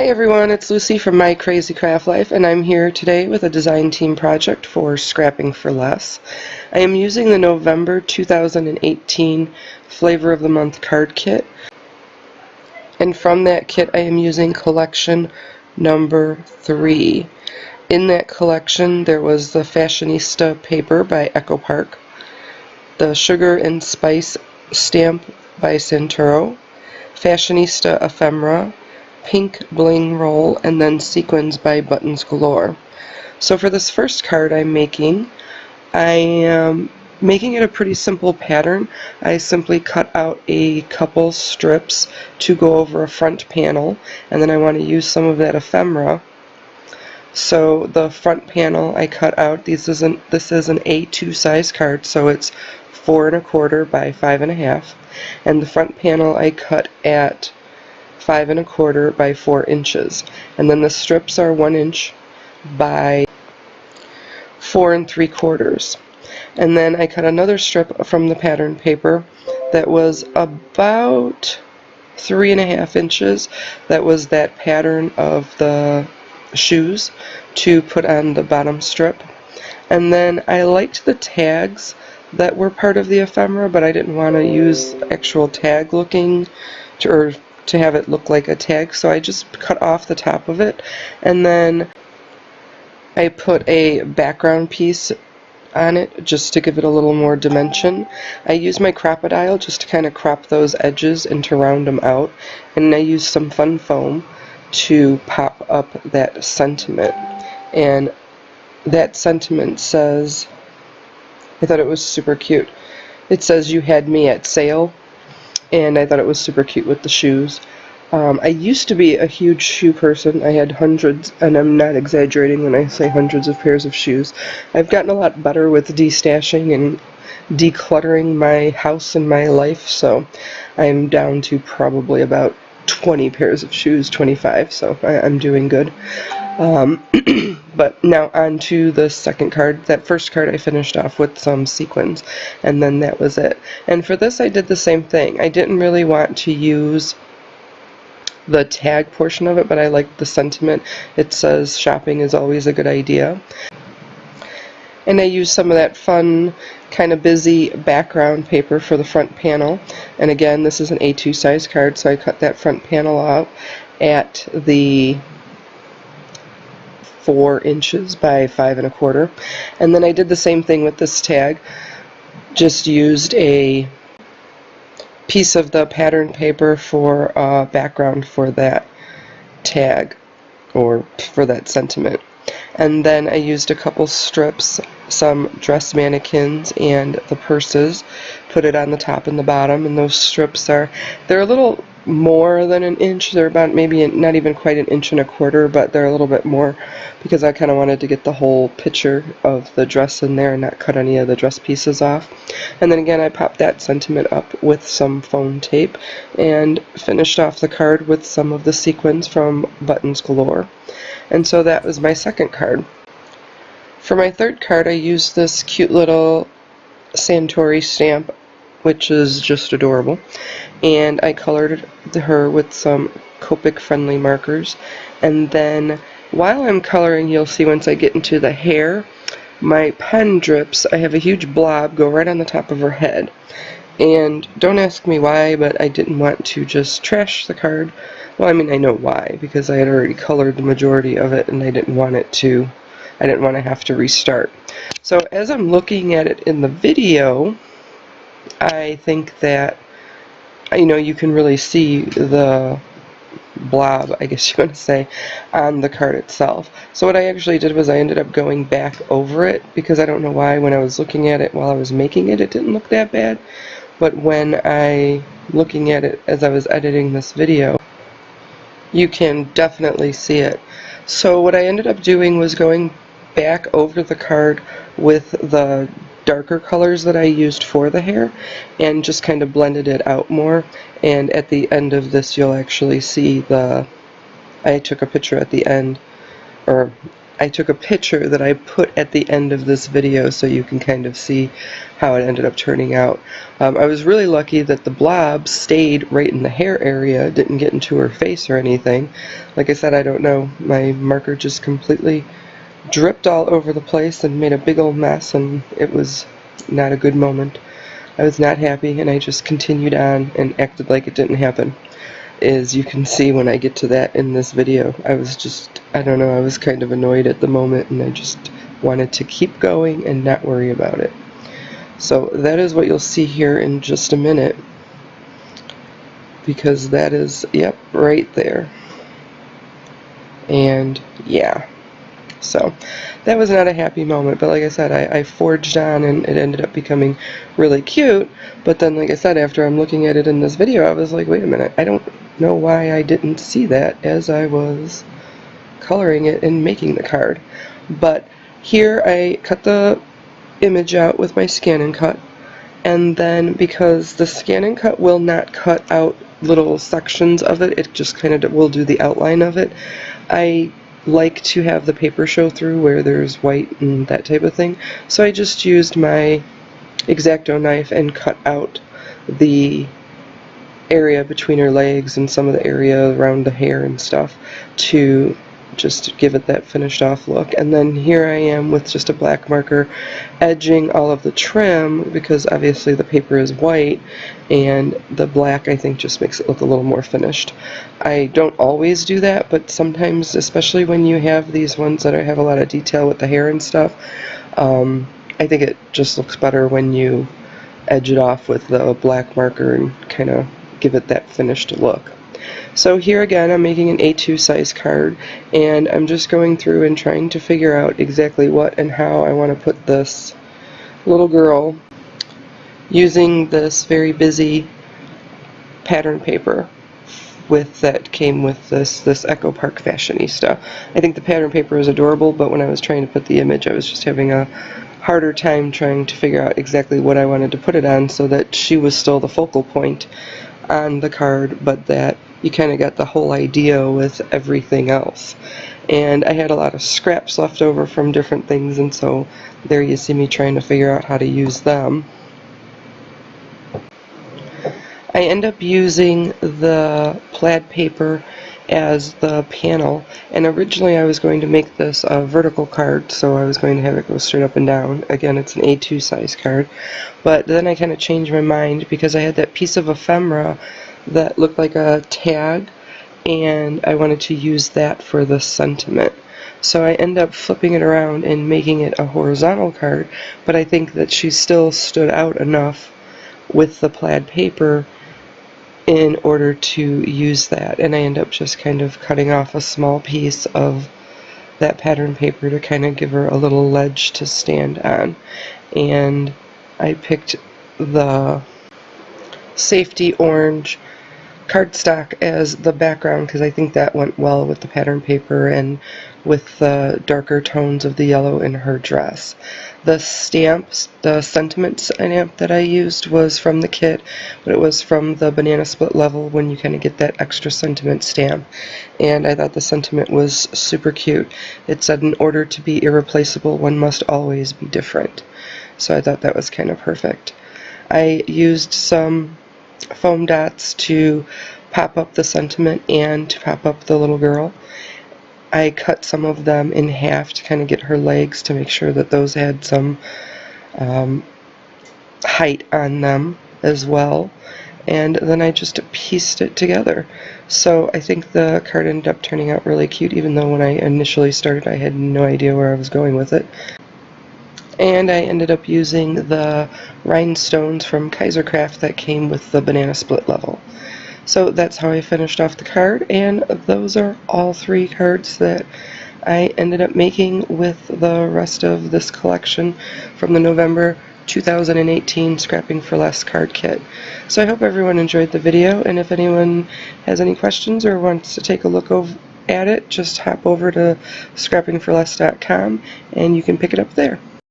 Hi everyone, it's Lucy from My Crazy Craft Life, and I'm here today with a design team project for Scrapping for Less. I am using the November 2018 Flavor of the Month card kit, and from that kit I am using collection number 3. In that collection there was the Fashionista paper by Echo Park, the Sugar and Spice stamp by Santoro, Fashionista ephemera, Pink Bling Roll, and then Sequins by Buttons Galore. So for this first card I am making it a pretty simple pattern. I simply cut out a couple strips to go over a front panel, and then I want to use some of that ephemera. So the front panel I cut out, this is an A2 size card, so it's 4 1/4 by 5 1/2, and the front panel I cut at 5 1/4 by 4 inches, and then the strips are 1 inch by 4 3/4. And then I cut another strip from the pattern paper that was about 3 1/2 inches. That was that pattern of the shoes to put on the bottom strip. And then I liked the tags that were part of the ephemera, but I didn't want to use actual tag looking to have it look like a tag, so I just cut off the top of it, and then I put a background piece on it just to give it a little more dimension. I used my Crop-A-Dile just to kind of crop those edges and to round them out, and I used some fun foam to pop up that sentiment. And that sentiment says, I thought it was super cute. It says, "You had me at sale," and I thought it was super cute with the shoes. I used to be a huge shoe person. I had hundreds, and I'm not exaggerating when I say hundreds of pairs of shoes. I've gotten a lot better with destashing and decluttering my house and my life, so I'm down to probably about 20 pairs of shoes, 25, so I'm doing good. But now on to the second card. That first card I finished off with some sequins, and then that was it. And for this I did the same thing. I didn't really want to use the tag portion of it, but I liked the sentiment. It says, "Shopping is always a good idea." And I used some of that fun, kind of busy background paper for the front panel. And again, this is an A2 size card, so I cut that front panel out at the 4 inches by 5 1/4. And then I did the same thing with this tag. Just used a piece of the pattern paper for background for that tag, or for that sentiment. And then I used a couple strips, some dress mannequins and the purses, put it on the top and the bottom, and those strips they're a little more than an inch. They're about maybe not even quite an inch and a quarter, but they're a little bit more because I kind of wanted to get the whole picture of the dress in there and not cut any of the dress pieces off. And then again I popped that sentiment up with some foam tape and finished off the card with some of the sequins from Buttons Galore. And so that was my second card. For my third card I used this cute little Santori stamp, which is just adorable, and I colored her with some Copic friendly markers. And then while I'm coloring, you'll see once I get into the hair, my pen drips. I have a huge blob go right on the top of her head, and don't ask me why, but I didn't want to just trash the card. Well, I mean, I know why, because I had already colored the majority of it and I didn't want to have to restart. So as I'm looking at it in the video, I think that, you can really see the blob, I guess you want to say, on the card itself. So what I actually did was I ended up going back over it, because I don't know why when I was looking at it while I was making it, it didn't look that bad. But when looking at it as I was editing this video, you can definitely see it. So what I ended up doing was going back over the card with the darker colors that I used for the hair and just kind of blended it out more. And at the end of this you'll actually see I took a picture at the end, or I took a picture that I put at the end of this video so you can kind of see how it ended up turning out. I was really lucky that the blob stayed right in the hair area, didn't get into her face or anything. Like I said, I don't know, my marker just completely dripped all over the place and made a big old mess, and it was not a good moment. I was not happy, and I just continued on and acted like it didn't happen. As you can see when I get to that in this video, I was just, I don't know, I was kind of annoyed at the moment, and I just wanted to keep going and not worry about it. So that is what you'll see here in just a minute, because that is, yep, right there. And yeah, so that was not a happy moment, but like I said, I forged on, and it ended up becoming really cute. But then, like I said, after I'm looking at it in this video, I was like, wait a minute, I don't know why I didn't see that as I was coloring it and making the card. But here I cut the image out with my Scan and Cut, and then because the Scan and Cut will not cut out little sections of it, it just kind of will do the outline of it, I like to have the paper show through where there's white and that type of thing. So I just used my X-Acto knife and cut out the area between her legs and some of the area around the hair and stuff to just give it that finished off look. And then here I am with just a black marker edging all of the trim, because obviously the paper is white and the black, I think, just makes it look a little more finished. I don't always do that, but sometimes, especially when you have these ones that have a lot of detail with the hair and stuff, I think it just looks better when you edge it off with the black marker and kind of give it that finished look. So here again, I'm making an A2 size card, and I'm just going through and trying to figure out exactly what and how I want to put this little girl using this very busy pattern paper that came with this Echo Park Fashionista. I think the pattern paper is adorable, but when I was trying to put the image, I was just having a harder time trying to figure out exactly what I wanted to put it on so that she was still the focal point on the card, but that you kind of got the whole idea with everything else. And I had a lot of scraps left over from different things, and so there you see me trying to figure out how to use them. I end up using the plaid paper as the panel, and originally I was going to make this a vertical card, so I was going to have it go straight up and down. Again, it's an A2 size card, but then I kind of changed my mind because I had that piece of ephemera that looked like a tag, and I wanted to use that for the sentiment. So I end up flipping it around and making it a horizontal card, but I think that she still stood out enough with the plaid paper in order to use that, and I end up just kind of cutting off a small piece of that pattern paper to kind of give her a little ledge to stand on. And I picked the safety orange cardstock as the background because I think that went well with the pattern paper and with the darker tones of the yellow in her dress. The stamps, the sentiment stamp that I used was from the kit, but it was from the Banana Split level when you kind of get that extra sentiment stamp. And I thought the sentiment was super cute. It said, "In order to be irreplaceable, one must always be different." So I thought that was kind of perfect. I used some foam dots to pop up the sentiment and to pop up the little girl. I cut some of them in half to kind of get her legs to make sure that those had some height on them as well. And then I just pieced it together. So I think the card ended up turning out really cute, even though when I initially started I had no idea where I was going with it. And I ended up using the rhinestones from Kaisercraft that came with the Banana Split level. So that's how I finished off the card, and those are all three cards that I ended up making with the rest of this collection from the November 2018 Scrapping for Less card kit. So I hope everyone enjoyed the video, and if anyone has any questions or wants to take a look at it, just hop over to scrappingforless.com and you can pick it up there.